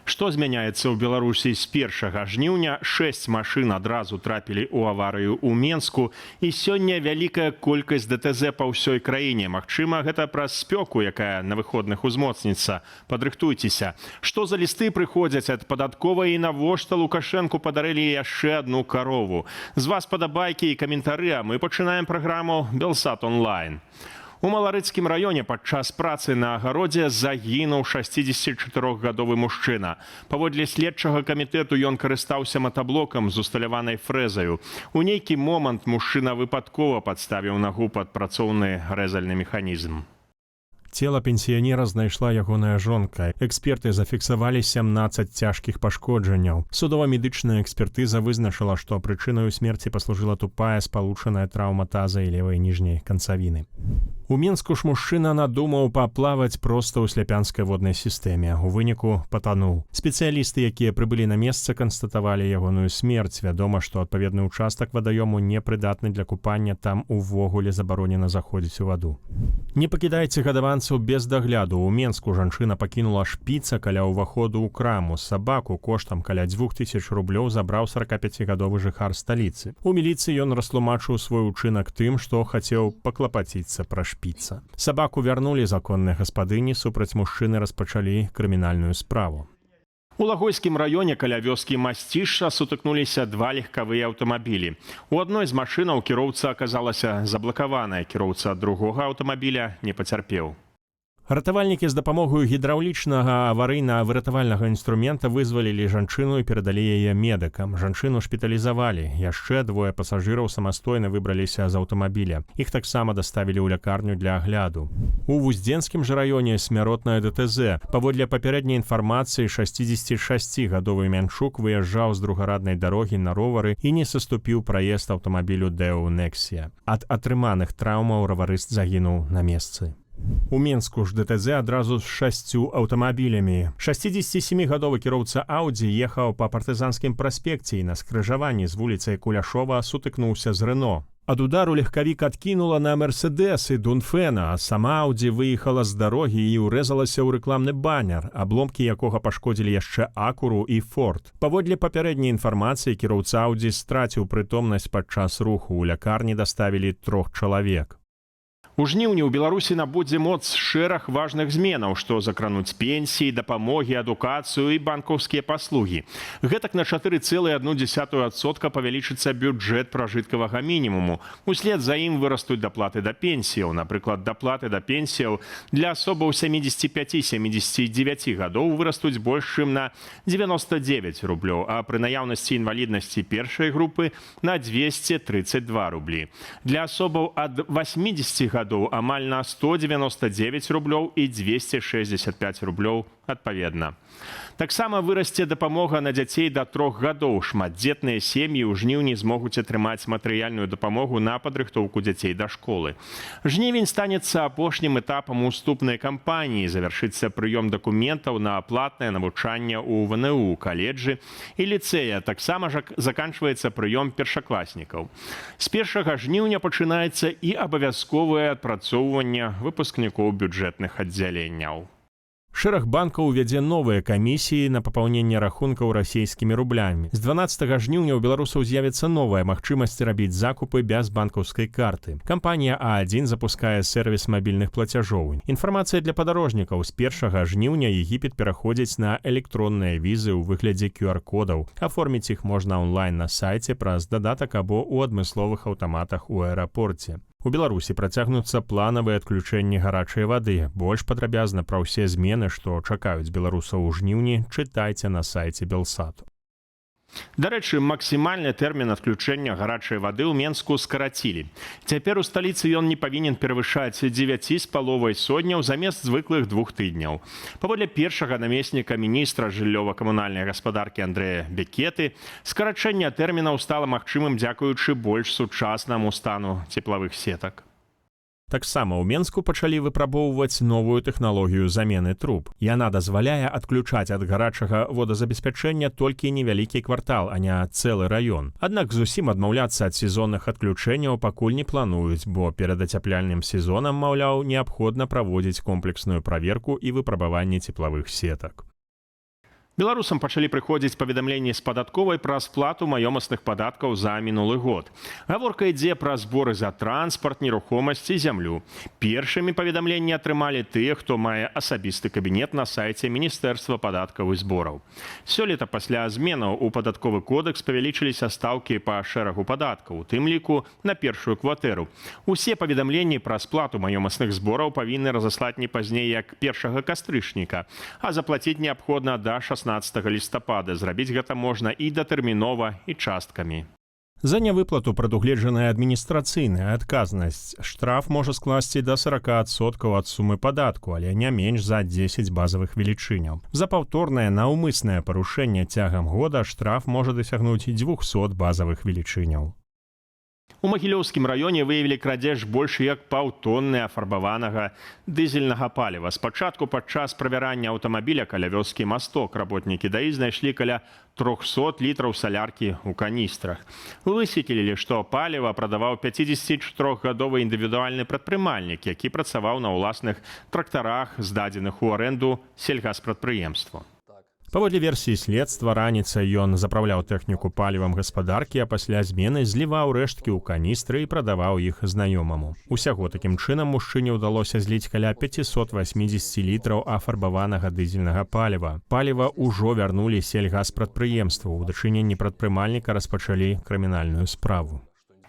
Што змяняецца ў Беларусі з 1 жніўня? 6 машын адразу трапілі ў аварыю ў Менску, і сёння вялікая колькасць ДТЗ па ўсёй краіне. Магчыма, гэта праз спёку, якая на выходных узмоцніцца. Падрыхтуйцеся. Што за лісты прыходзяць ад падатковай і навошта Лукашэнку падарылі яшчэ адну карову? З вас падабайкі і каментары, а мы пачынаем праграму «Белсат онлайн». У Маларыцкім раёне падчас працы на агародзе загінуў 64-гадовы мужчына. Паводле следчага камітэту ён карыстаўся матаблокам з усталяванай фрэзаю. У нейкі момант мужчына выпадкова падставіў нагу пад працоўны рэзальны механізм. Цела пенсіянера знайшла ягоная жонка. Эксперты зафіксавалі 17 цяжкіх пашкоджанняў. Судова-медычная экспертыза вызначыла, што прычынаю смерці паслужыла тупая спалучаная траўма таза і левай ніжняй канцавіны. У Менску ж мужчына надумаў паплаваць проста ў сляпянскай воднай сістэме. У выніку патануў. Спецыялісты, якія прыбылі на месца, канстатавалі ягоную смерць. Вядома, што адпаведны ўчастак вадаёму непрыдатны для купання, там увогуле забаронена заходзіць у ваду. Не пакідайце гадаванцаў без дагляду. У Менску жанчына пакінула шпіца каля ўваходу ў краму. Сабаку коштам каля 2000 рублёў забраў 45-гадовы жыхар сталіцы. У міліцыі ён растлумачыў свой учынак тым, што хацеў паклапаціцца пра шпіца. Сабаку вярнулі законныя гаспадыні, супраць мужчыны распачалі крымінальную справу. У Лагойскім раёне каля вёскі Масцішша сутыкнуліся два легкавыя аўтамабілі. У адной з машынаў кіроўца аказалася заблакаваная. Кіроўца другога аўтамабіля не пацярпеў. Ратавальнікі з дапамогаю гідраўлічнага аварыйна-выратавальнага інструмента вызвалілі жанчыну і перадалі яе медыкам. Жанчыну шпіталізавалі. Яшчэ двое пасажыраў самастойна выбраліся з аўтамабіля. Іх таксама даставілі ў лякарню для агляду. У Вуздзенскім жа раёне смяротная ДТЗ. Паводле папярэдняй інфармацыі, 66-гадовы мянчук выязджаў з другараднай дарогі на ровары і не саступіў праезд аўтамабілю Дэу Нексія. Ад атрыманых траўмаў раварыст загінуў на месцы. У Менску ж ДТЗ адразу з 6 аўтамабілямі. 67-гадовы кіроўца Ауді ехаў па партызанскім праспекце і на скрыжаванні з вуліцай Куляшова сутыкнуўся з Рено. Ад удару легкавік адкінула на Мерседес і Дунфена, а сама Ауді выехала з дарогі і ўрэзалася ў рэкламны банер, абломкі якога пашкодзілі яшчэ Акуру і Форд. Паводле папярэдняй інфармацыі, кіроўца Ауді страціў прытомнасць падчас руху. У лякарні даставілі 3 чалавек. У жніўні ў Беларусі набудзе моц шэраг важных зменаў, што закрануць пенсіі, дапамогі, адукацыю і банкаўскія паслугі. Гэтак на 4,1% павялічыцца бюджэт пражыткавага мінімуму. Услед за ім вырастуць даплаты да пенсіяў. Напрыклад, даплаты да пенсіяў для асобаў 75-79 гадоў вырастуць больш чым на 99 рублёў, а пры наяўнасці інваліднасці першай групы на 232 рублі. Для асобаў ад 80 гадоў амаль на 199 рублёў і 265 рублёў адпаведна. Таксама вырасце дапамога на дзяцей да 3 гадоў. Шматдзетныя сем'і ў жніўні змогуць атрымаць матэрыяльную дапамогу на падрыхтоўку дзяцей да школы. Жнівень станецца апошнім этапам уступнай кампаніі. Завяршыцца прыём дакументаў на платнае навучанне ў ВНУ, каледжы і ліцэя. Таксама заканчваецца прыём першакласнікаў. З 1 жніўня пачынаецца і абавязковае адпрацоўванне выпускнікоў бюджэтных аддзяленняў. Шэраг банкаў увядзе новыя камісіі на папаўненне рахункаў расійскімі рублямі. З 12 жніўня ў беларусаў з'явіцца новая магчымасць рабіць закупы без банкаўскай карты. Кампанія А1 запускае сервіс мабільных плацяжоў. Інфармацыя для падарожнікаў. З 1 жніўня Егіпет пераходзіць на электронныя візы ў выглядзе QR-кодаў. Аформіць іх можна онлайн на сайце праз дадатак або ў адмысловых аўтаматах у аэрапорце. У Беларусі працягнуцца планавыя адключэнні гарачай вады. Больш падрабязна пра ўсе змены, што чакаюць беларусаў у жніўні, чытайце на сайце Белсату. Дарэчы, максімальны тэрмін адключэння гарачай вады ў Менску скарацілі. Цяпер у сталіцы ён не павінен перавышаць 9,5 сотняў замест звыклых 2 тыдняў. Паводле першага намесніка міністра жыллёва-камунальнай гаспадаркі Андрэя Бекеты, скарачэнне тэрмінаў стала магчымым дзякуючы больш сучаснаму стану цеплавых сетак. Таксама ў Менску пачалі выпрабоўваць новую тэхналогію замены труб. Яна дазваляе адключаць ад гарачага водазабеспячэння толькі невялікі квартал, а не цэлы раён. Аднак зусім адмаўляцца ад сезонных адключэнняў пакуль не плануюць, бо перад ацяпляльным сезонам, маўляў, неабходна праводзіць комплексную праверку і выпрабаванне цеплавых сетак. Беларусам пачалі прыходзіць паведамленні з падатковай пра сплату маёмасных падаткаў за мінулы год. Гаворка ідзе пра зборы за транспарт, нерухомасць і зямлю. Першымі паведамленні атрымалі тыя, хто мае асабісты кабінет на сайце Міністэрства падаткаў і збораў. Сёлета пасля зменаў у падатковы кодекс павялічыліся стаўкі па шэрагу падаткаў, у тым ліку на першую кватэру. Усе паведамленні пра сплату маёмасных збораў павінны разаслаць не пазней як 1 кастрычніка, а заплаціць неабходна да 16 лістапада. Зрабіць гэта можна і датэрмінова, і часткамі. За нявыплату прадугледжаная адміністрацыйная адказнасць. Штраф можа скласці да 40% ад сумы падатку, але не менш за 10 базавых велічыняў. За паўторнае наўмыснае парушэнне цягам года штраф можа дасягнуць 200 базавых велічыняў. У Магілёўскім раёне выявілі крадзеж больш як паўтонны афарбаванага дызельнага паліва. Спачатку падчас правярання аўтамабіля каля вёскі Масток работнікі ДАІ знайшлі каля 300 літраў саляркі ў каністрах. Высветлілі, што паліва прадаваў 54-гадовы індывідуальны прадпрымальнік, які працаваў на ўласных трактарах, здадзеных у арэнду сельгаспрадпрыемству. Паводле версіі следства, раніцай ён запраўляў тэхніку палівам гаспадаркі, а пасля змены зліваў рэшткі ў каністры і прадаваў іх знаёмаму. Усяго такім чынам мужчыне ўдалося зліць каля 580 літраў афарбаванага дызельнага паліва. Паліва ўжо вярнулі сельгаспрадпрыемству. У дачыненні прадпрымальніка распачалі крымінальную справу.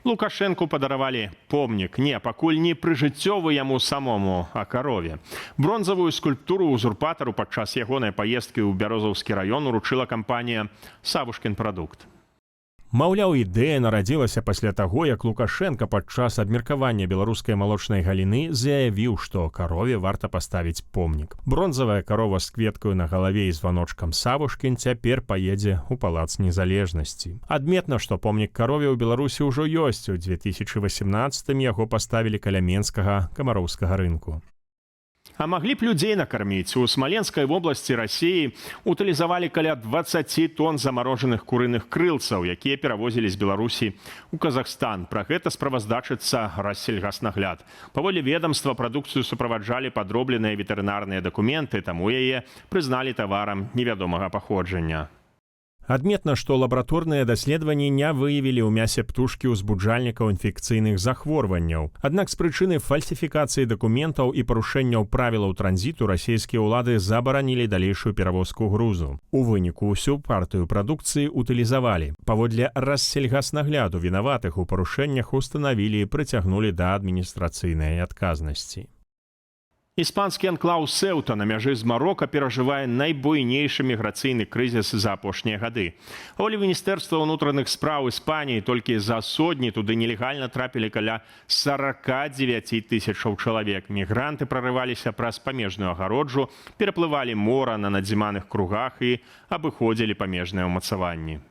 Лукашэнку падаравалі помнік, пакуль не прыжыццёвы яму самому, а карове. Бронзавую скульптуру узурпатару падчас ягонай паездкі ў Бярозаўскі раён уручыла кампанія «Савушкін прадукт». Маўляў, ідэя нарадзілася пасля таго, як Лукашенка падчас абмеркавання беларускай малочнай галіны заявіў, што карове варта паставіць помнік. Бронзавая карова з кветкаю на галаве і званочкам Савушкін цяпер паедзе ў палац незалежнасці. Адметна, што помнік карове ў Беларусі ўжо ёсць. У 2018 яго паставілі каля Менскага камароўскага рынку. А маглі б людзей накарміць. У Смаленскай вобласці Расіі утылізавалі каля 20 тонн замарожаных курыных крылцаў, якія перавозілі з Беларусі ў Казахстан. Пра гэта справаздачыцца Рассельгаснагляд. Паводле ведамства прадукцыю суправаджалі падробленыя ветэрынарныя дакументы, таму яе прызналі таварам невядомага паходжання. Адметна, што лабараторныя даследаванні не выявілі ў мясе птушкі ўзбуджальнікаў інфекцыйных захворванняў. Аднак з прычыны фальсіфікацыі дакументаў і парушэнняў правілаў транзіту расійскія ўлады забаранілі далейшую перавозку грузу. У выніку ўсю партыю прадукцыі утылізавалі. Паводле Рассельгаснагляду вінаватых у парушэннях устанавілі і прыцягнулі да адміністрацыйнай адказнасці. Іспанскі анклаў Сэўта на мяжы з Марока перажывае найбуйнейшы міграцыйны крызіс за апошнія гады. Паводле Міністэрства ўнутраных спраў Іспаніі толькі за сотні туды нелегальна трапілі каля 49 тысячаў чалавек. Мігранты прарываліся праз памежную агароджу, пераплывалі мора на надзіманых кругах і абыходзілі памежныя ўмацаванні.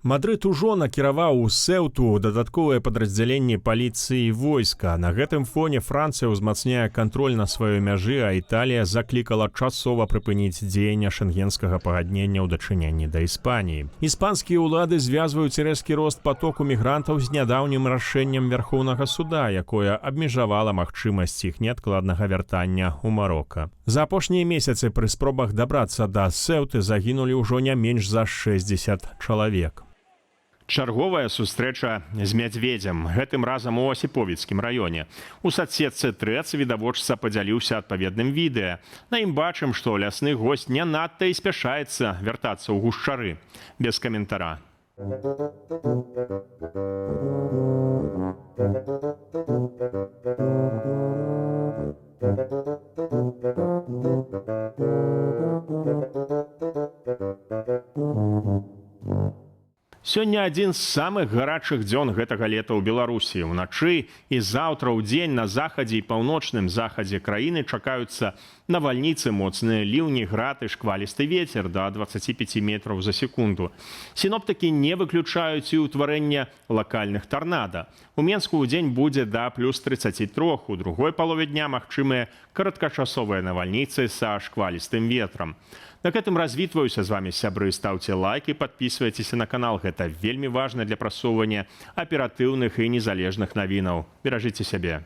Мадрыд ужо накіраваў у Сэўту дадатковыя падраздзяленні паліцыі і войска. На гэтым фоне Францыя ўзмацняе кантроль на сваёй мяжы, а Італія заклікала часова прыпыніць дзеяння шэнгенскага пагаднення ў дачыненні да Іспаніі. Іспанскія ўлады звязваюць рэзкі рост патоку мігрантаў з нядаўнім рашэннем Вярхоўнага суда, якое абмежавала магчымасць іх неадкладнага вяртання ў Марока. За апошнія месяцы пры спробах дабрацца да Сэўты загінулі ўжо не менш за 60 чалавек. Чарговая сустрэча з мядзведзем, гэтым разам у Асіповіцкім раёне. У садсетцы ТРЭЦ відавочца падзяліўся адпаведным відэа. На ім бачым, што лясны госць не надта і спяшаецца вяртацца ў гушчары. Без каментара. Сёння адзін з самых гарачых дзён гэтага лета ў Беларусі. Уначы і заўтра ўдзень на захадзе і паўночным захадзе краіны чакаюцца навальніцы, моцныя ліўні, град і шквалісты вецер да 25 метраў за секунду. Сіноптыкі не выключаюць і ўтварэнне лакальных тарнада. У Менску ўдзень будзе да плюс 33, у другой палове дня магчымыя кароткачасовыя навальніцы са шквалістым ветрам. На гэтым развітваюся з вами, сябры. Стаўце лайк і падпісвайцеся на канал. Гэта вельмі важна для прасоўвання аператыўных і незалежных навінаў. Беражыце сябе.